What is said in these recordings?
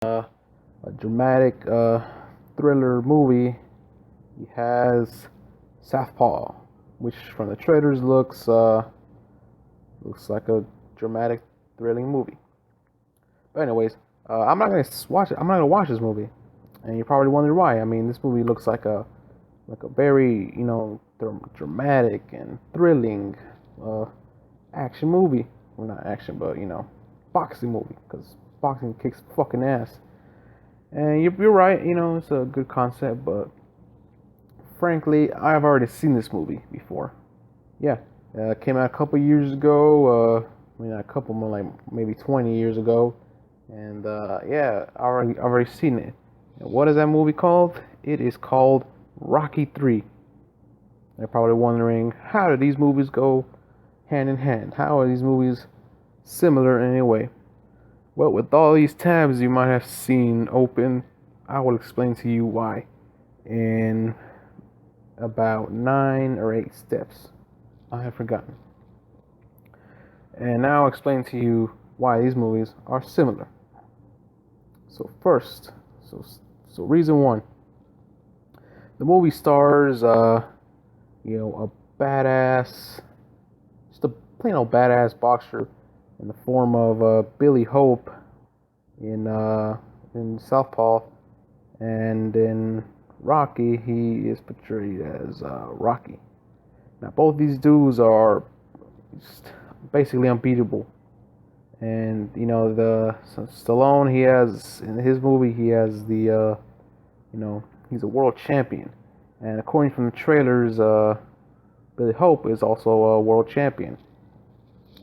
a dramatic thriller movie. He has Southpaw, which from the trailers looks like a dramatic, thrilling movie. But anyways, I'm not gonna watch it. I'm not gonna watch this movie, and you're probably wondering why. I mean, this movie looks like a very dramatic and thrilling uh, action movie. Well, not action, but boxing movie because boxing kicks fucking ass. And you're right. It's a good concept, but frankly, I've already seen this movie before. Yeah, it came out a couple years ago. I mean, not a couple, more like maybe 20 years ago. And yeah, I already seen it. And what is that movie called? It is called Rocky 3. They're probably wondering, how do these movies go hand in hand? How are these movies similar in any way? Well, with all these tabs you might have seen open, I will explain to you why in about 9 or 8 steps. I have forgotten. And now I'll explain to you why these movies are similar. So first, so so reason one, the movie stars a badass, just a plain old badass boxer in the form of Billy Hope in Southpaw, and in Rocky he is portrayed as Rocky. Now both these dudes are just basically unbeatable, and the Stallone, he has in his movie, he has he's a world champion, and according from the trailers, Billy Hope is also a world champion.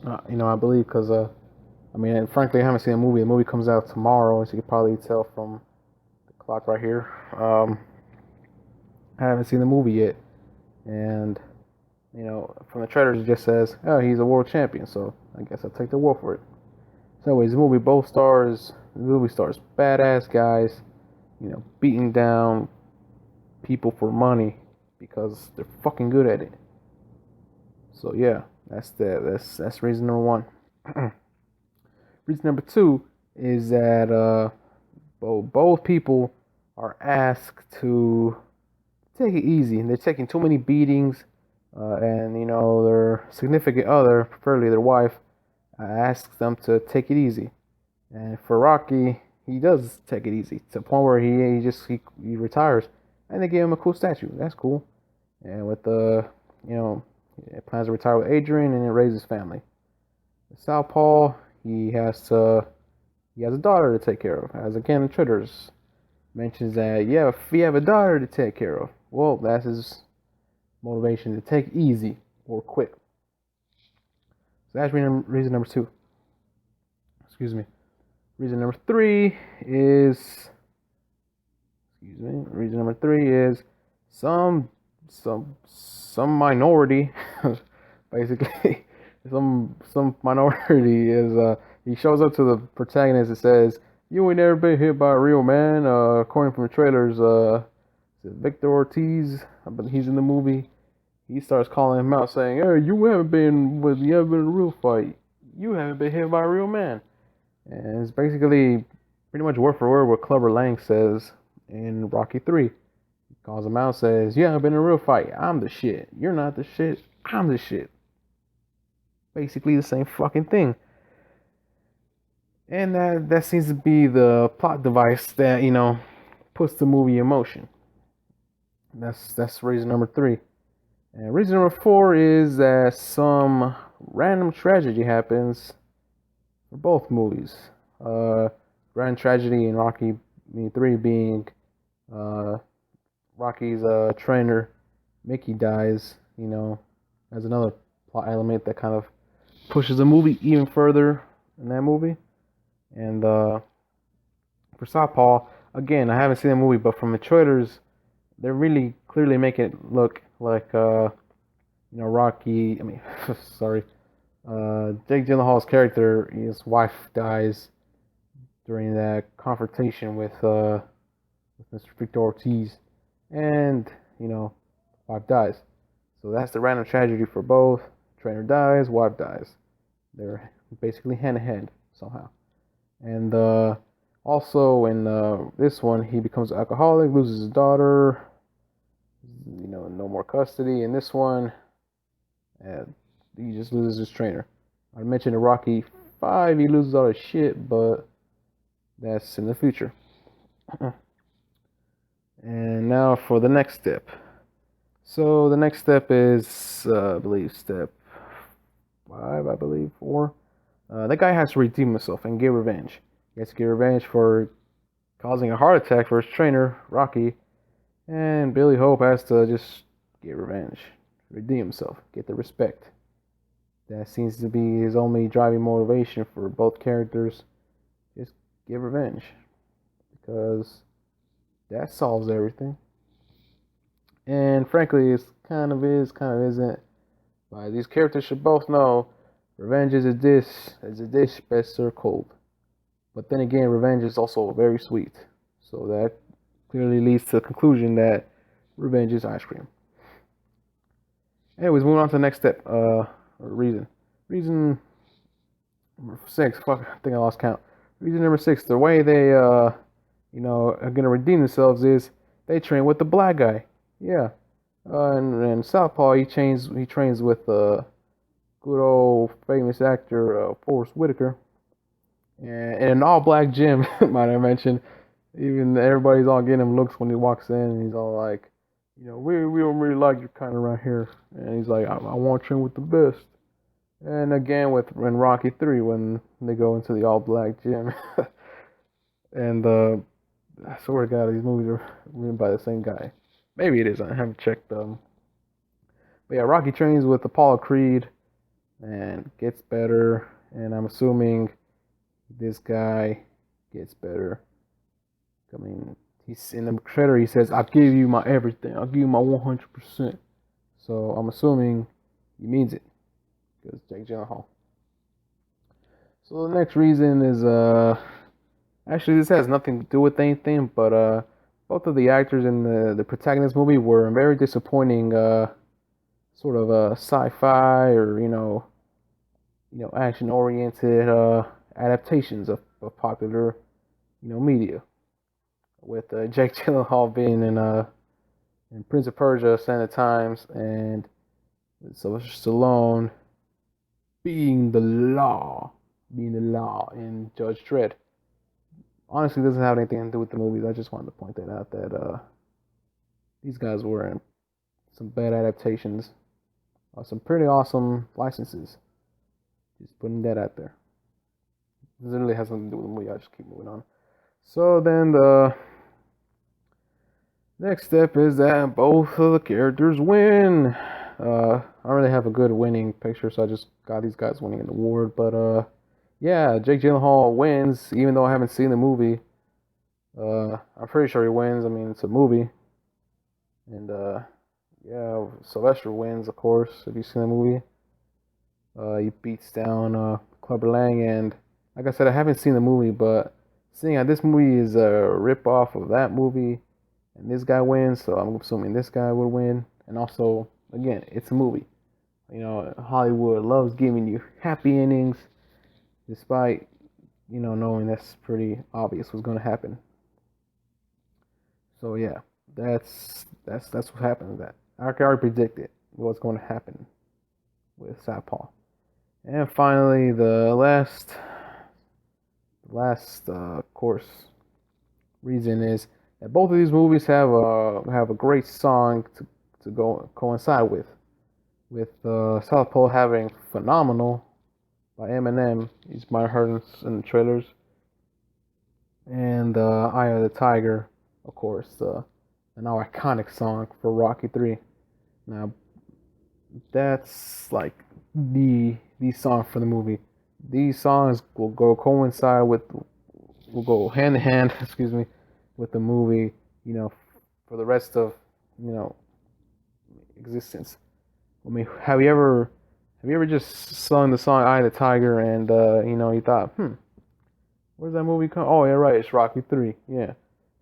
I believe because I mean, frankly, I haven't seen the movie. The movie comes out tomorrow, as you can probably tell from the clock right here. I haven't seen the movie yet, and from the trailers, it just says, "Oh, he's a world champion." So I guess I'll take the word for it. So, anyways, the movie stars badass guys, beating down people for money because they're fucking good at it. So yeah, that's reason number one. Reason number two is that both people are asked to take it easy. They're taking too many beatings, and their significant other, preferably their wife, asks them to take it easy. And for Rocky, he does take it easy to the point where he retires, and they give him a cool statue. That's cool. And with you know, he plans to retire with Adrian and then raise his family. Southpaw, he has a daughter to take care of. As again, the Tritters mentions that, yeah, if he have a daughter to take care of, well, that's his motivation to take easy or quit. So that's reason number two. Excuse me. Reason number three is reason number three is some some minority, basically some minority is he shows up to the protagonist and says, "You ain't never been hit by a real man." According from the trailers, Victor Ortiz, but he's in the movie. He starts calling him out, saying, "Hey, you haven't been in a real fight. You haven't been hit by a real man." And it's basically pretty much word for word what Clubber Lang says in Rocky 3. He calls him out, says, "You haven't been in a real fight. I'm the shit. You're not the shit. I'm the shit." Basically the same fucking thing. And that seems to be the plot device that, puts the movie in motion. That's reason number three. And reason number four is that some random tragedy happens for both movies. Grand tragedy in Rocky 3 being Rocky's trainer Mickey dies. As another plot element that kind of pushes the movie even further in that movie. And for Southpaw, again, I haven't seen the movie, but from the trailers, they're really clearly making it look like Rocky. I mean, sorry, Jake Gyllenhaal's character, his wife dies during that confrontation with Mr. Victor Ortiz, and wife dies. So that's the random tragedy for both. Trainer dies, wife dies. They're basically hand in hand somehow. And Also, in this one, he becomes an alcoholic, loses his daughter. No more custody. In this one, he just loses his trainer. I mentioned in Rocky 5, he loses all his shit, but that's in the future. And now for the next step. So the next step is, I believe, step 5, I believe, 4. That guy has to redeem himself and get revenge. He has to get revenge for causing a heart attack for his trainer, Rocky. And Billy Hope has to just get revenge, redeem himself, get the respect. That seems to be his only driving motivation for both characters. Just get revenge. Because that solves everything. And frankly, it kind of is, kind of isn't. But these characters should both know revenge is a dish best served cold. But then again, revenge is also very sweet. So that clearly leads to the conclusion that revenge is ice cream. Anyways, moving on to the next step. Reason. Reason number 6. Fuck, I think I lost count. Reason number 6. The way they, are gonna redeem themselves is they train with the black guy. Yeah. And Southpaw, he trains with good old famous actor Forrest Whitaker, and in an all-black gym, might I mention. Even everybody's all getting him looks when he walks in, and he's all like, we don't really like your kind around here. And he's like, I want to train with the best. And again, in Rocky 3, when they go into the all-black gym, and I swear to God, these movies are written by the same guy. Maybe it is. I haven't checked them. But yeah, Rocky trains with Apollo Creed and gets better. And I'm assuming this guy gets better. I mean, he's in the trailer. He says, "I'll give you my everything. I'll give you my 100%." So I'm assuming he means it, because Jake Gyllenhaal. So the next reason is actually this has nothing to do with anything, but both of the actors in the protagonist movie were very disappointing, sort of sci-fi or action oriented adaptations of popular media. With Jake Gyllenhaal being in Prince of Persia, Sign of the Times, and Sylvester Stallone being the law in Judge Dredd. Honestly, doesn't have anything to do with the movies. I just wanted to point that out, that these guys were in some bad adaptations of some pretty awesome licenses. Just putting that out there. It really has nothing to do with the movie. I'll just keep moving on. So then the next step is that both of the characters win. I don't really have a good winning picture, so I just got these guys winning an award. But yeah, Jake Gyllenhaal wins, even though I haven't seen the movie. I'm pretty sure he wins. I mean, it's a movie. And yeah, Sylvester wins, of course, if you've seen the movie. He beats down Clubber Lang, and like I said, I haven't seen the movie, but seeing how this movie is a rip-off of that movie, and this guy wins, so I'm assuming this guy would win. And also, again, it's a movie. Hollywood loves giving you happy endings, despite, knowing that's pretty obvious what's going to happen. So yeah, that's what happens. That I already predicted what's going to happen with Southpaw. And finally, the last course reason is that both of these movies have a great song to go coincide with Southpaw having Phenomenal by Eminem. You might have heard in the trailers. And Eye of the Tiger, of course, an iconic song for Rocky 3. Now, that's like the song for the movie. These songs will go hand in hand, excuse me, with the movie, for the rest of, existence. I mean, have you ever just sung the song "Eye of the Tiger" and you thought, where's that movie come? Oh yeah, right, it's Rocky 3. Yeah.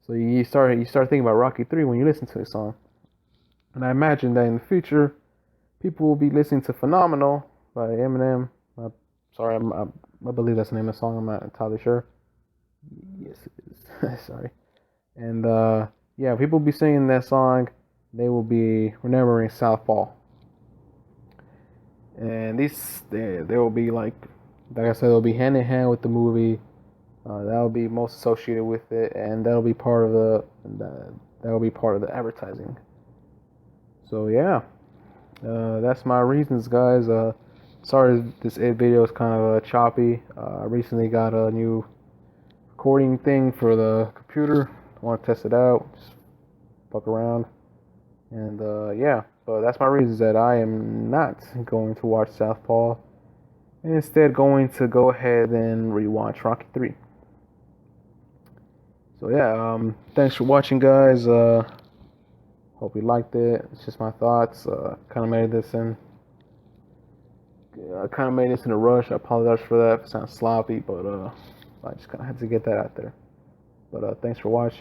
So you start thinking about Rocky 3 when you listen to the song. And I imagine that in the future, people will be listening to "Phenomenal" by Eminem. I believe that's the name of the song. I'm not entirely sure. Yes, it is. Sorry. And yeah, people be singing that song. They will be remembering Southpaw. And they will be like I said, they'll be hand in hand with the movie. That'll be most associated with it, and that'll be part of the advertising. So yeah, that's my reasons, guys. Sorry, this video is kind of choppy. I recently got a new recording thing for the computer. I want to test it out, just fuck around, and yeah. But that's my reasons that I am not going to watch Southpaw, and instead going to go ahead and rewatch Rocky 3. So yeah, thanks for watching, guys. Hope you liked it. It's just my thoughts. Kind of made this in a rush. I apologize for that. If it sounds sloppy, but I just kind of had to get that out there. But thanks for watching.